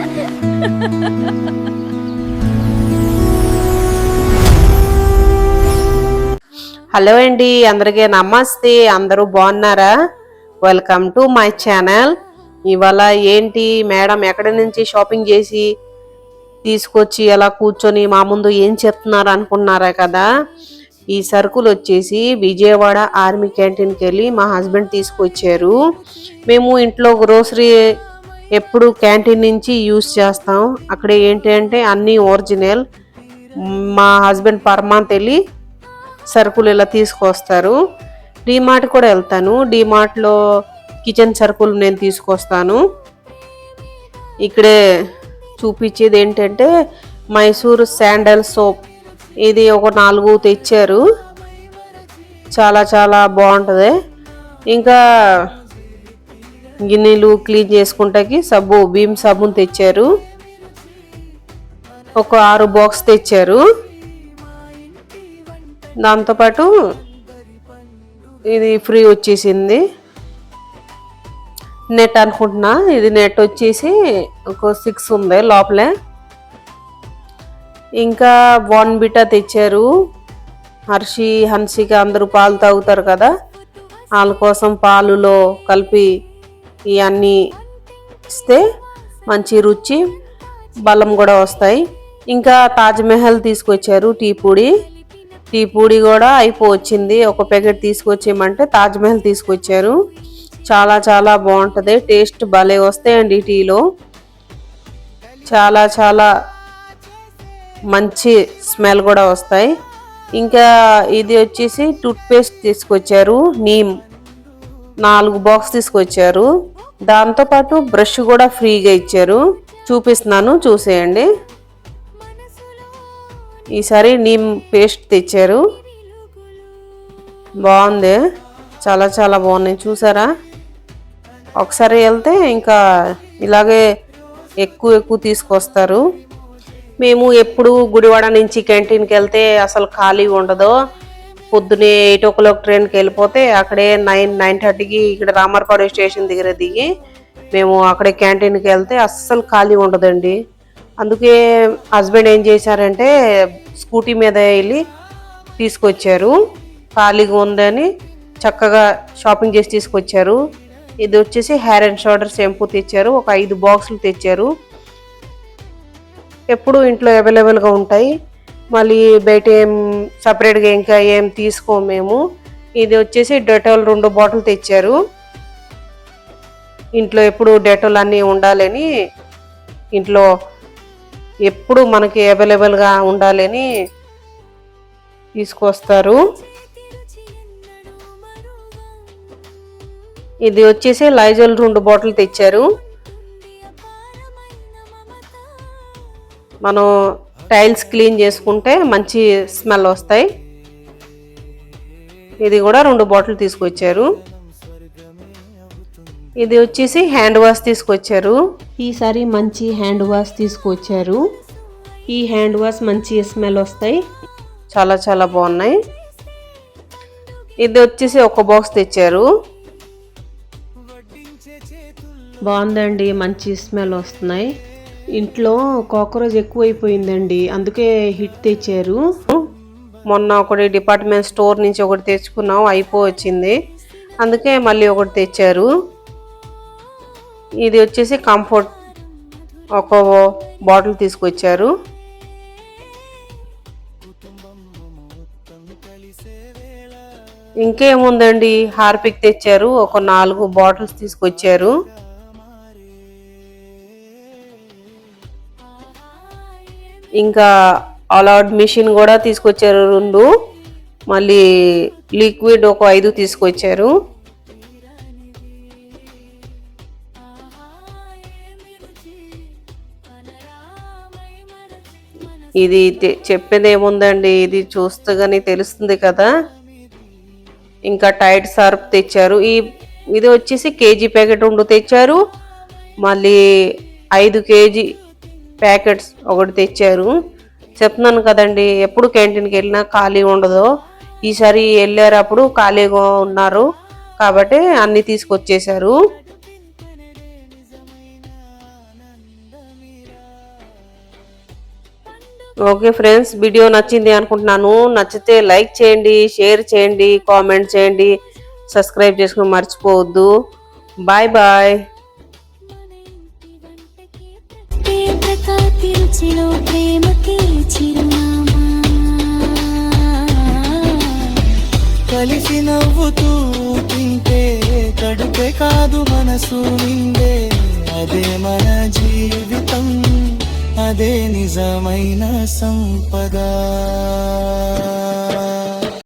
Hello అండి, అందరికీ నమస్తే. అందరూ బాగున్నారా? Welcome to my channel. ఇవాళ ఏంటి మేడం ఎక్కడి నుంచి షాపింగ్ చేసి తీసుకొచ్చి అలా కూర్చొని మా ముందు ఏం చెప్తున్నారు అనుకున్నారా కదా. ఈ సరుకులు వచ్చేసి విజయవాడ ఆర్మీ క్యాంటీన్కి వెళ్ళి మా హస్బెండ్ తీసుకొచ్చారు. మేము ఇంట్లో గ్రోసరీ ఎప్పుడు క్యాంటీన్ నుంచి యూజ్ చేస్తాం. అక్కడ ఏంటి అంటే అన్నీ ఒరిజినల్. మా హస్బెండ్ పర్మాంత్ వెళ్ళి సరుకులు ఇలా తీసుకొస్తారు. డీమార్ట్ కూడా వెళ్తాను. డీమార్ట్లో కిచెన్ సరుకులు నేను తీసుకొస్తాను. ఇక్కడే చూపించేది ఏంటంటే మైసూర్ శాండల్ సోప్. ఇది ఒక 4 తెచ్చారు. చాలా చాలా బాగుంటుంది. ఇంకా గిన్నెలు క్లీన్ చేసుకుంటాకి సబ్బు, భీమ్ సబ్బుని తెచ్చారు. ఒక 6 బాక్స్ తెచ్చారు. దాంతోపాటు ఇది ఫ్రీ వచ్చేసింది. నెట్ అనుకుంటున్నా. ఇది నెట్ వచ్చేసి ఒక 6 ఉంది లోపలే. ఇంకా బోర్న్విటా తెచ్చారు. హర్షి, హన్సిక అందరూ పాలు తాగుతారు కదా, వాళ్ళ కోసం పాలులో కలిపి ఇవన్నీ ఇస్తే మంచి రుచి, బలం కూడా వస్తాయి. ఇంకా తాజ్మహల్ తీసుకొచ్చారు. టీ పొడి కూడా అయిపోవచ్చింది. ఒక ప్యాకెట్ తీసుకొచ్చేయమంటే తాజ్మహల్ తీసుకొచ్చారు. చాలా చాలా బాగుంటుంది. టేస్ట్ భలే వస్తాయండి టీలో. చాలా చాలా మంచి స్మెల్ కూడా వస్తాయి. ఇంకా ఇది వచ్చేసి టూత్పేస్ట్ తీసుకొచ్చారు. నీమ్ 4 బాక్స్ తీసుకొచ్చారు. దాంతోపాటు బ్రష్ కూడా ఫ్రీగా ఇచ్చారు. చూపిస్తున్నాను, చూసేయండి. ఈసారి నీమ్ పేస్ట్ తెచ్చారు. బాగుంది. చాలా చాలా బాగున్నాయి. చూసారా? ఒకసారి వెళ్తే ఇంకా ఇలాగే ఎక్కువ తీసుకొస్తారు. మేము ఎప్పుడు గుడివాడ నుంచి క్యాంటీన్కి వెళ్తే అసలు ఖాళీ ఉండదు. పొద్దునే 8 o'clock ట్రైన్కి వెళ్ళిపోతే అక్కడే 9:30కి ఇక్కడ రామర్పాడు స్టేషన్ దగ్గర దిగి మేము అక్కడే క్యాంటీన్కి వెళ్తే అస్సలు ఖాళీ ఉండదండి. అందుకే హస్బెండ్ ఏం చేశారంటే స్కూటీ మీద వెళ్ళి తీసుకొచ్చారు. ఖాళీగా ఉందని చక్కగా షాపింగ్ చేసి తీసుకొచ్చారు. ఇది వచ్చేసి హెయిర్ అండ్ షోల్డర్ షాంపూ తెచ్చారు. ఒక 5 బాక్సులు తెచ్చారు. ఎప్పుడు ఇంట్లో అవైలబుల్గా ఉంటాయి. మళ్ళీ బయట ఏం సపరేట్గా ఇంకా ఏం తీసుకోము మేము. ఇది వచ్చేసి డెటాల్ 2 బాటిల్ తెచ్చారు. ఇంట్లో ఎప్పుడు డెటాల్ అన్నీ ఉండాలని, ఇంట్లో ఎప్పుడు మనకి అవైలబుల్గా ఉండాలని తీసుకొస్తారు. ఇది వచ్చేసి లైజాల్ 2 బాటిల్ తెచ్చారు. మనం టైల్స్ క్లీన్ చేసుకుంటే మంచి స్మెల్ వస్తాయి. ఇది కూడా 2 బాటిల్ తీసుకొచ్చారు. ఇది వచ్చేసి హ్యాండ్ వాష్ తీసుకొచ్చారు. ఈసారి మంచి హ్యాండ్ వాష్ తీసుకొచ్చారు. ఈ హ్యాండ్ వాష్ మంచి స్మెల్ వస్తాయి. చాలా చాలా బాగున్నాయి. ఇది వచ్చేసి ఒక బాక్స్ తెచ్చారు. బాగుందండి, మంచి స్మెల్ వస్తున్నాయి. ఇంట్లో కాక్రోచ్ ఎక్కువైపోయిందండి, అందుకే హిట్ తెచ్చారు. మొన్న ఒకటి డిపార్ట్మెంట్ స్టోర్ నుంచి ఒకటి తెచ్చుకున్నాం, అయిపోవచ్చింది. అందుకే మళ్ళీ ఒకటి తెచ్చారు. ఇది వచ్చేసి కంఫర్ట్ ఒక బాటిల్ తీసుకొచ్చారు. ఇంకేముందండి, హార్పిక్ తెచ్చారు. ఒక 4 బాటిల్స్ తీసుకొచ్చారు. ఇంకా ఆల్ అవుట్ మిషన్ కూడా తీసుకొచ్చారు 2. మళ్ళీ లిక్విడ్ ఒక 5 తీసుకొచ్చారు. ఇది చెప్పేది ఏముందండి, ఇది చూస్తేగానే తెలుస్తుంది కదా. ఇంకా టైడ్ సర్ఫ్ తెచ్చారు. ఇది వచ్చేసి కేజీ ప్యాకెట్ 2 తెచ్చారు. మళ్ళీ 5 కేజీ ప్యాకెట్స్ ఒకటి తెచ్చారు. చెప్తున్నాను కదండి, ఎప్పుడు క్యాంటీన్కి వెళ్ళినా ఖాళీ ఉండదు. ఈసారి వెళ్ళారు, అప్పుడు ఖాళీగా ఉన్నారు కాబట్టి అన్నీ తీసుకొచ్చేసారు. ఓకే ఫ్రెండ్స్, వీడియో నచ్చింది అనుకుంటున్నాను. నచ్చితే లైక్ చేయండి, షేర్ చేయండి, కామెంట్ చేయండి, సబ్స్క్రైబ్ చేసుకుని మర్చిపోవద్దు. Bye bye. కలిసి నవ్వుతూ తింటే కడుపే కాదు మనసు నిండే, అదే మన జీవితం, అదే నిజమైన సంపద.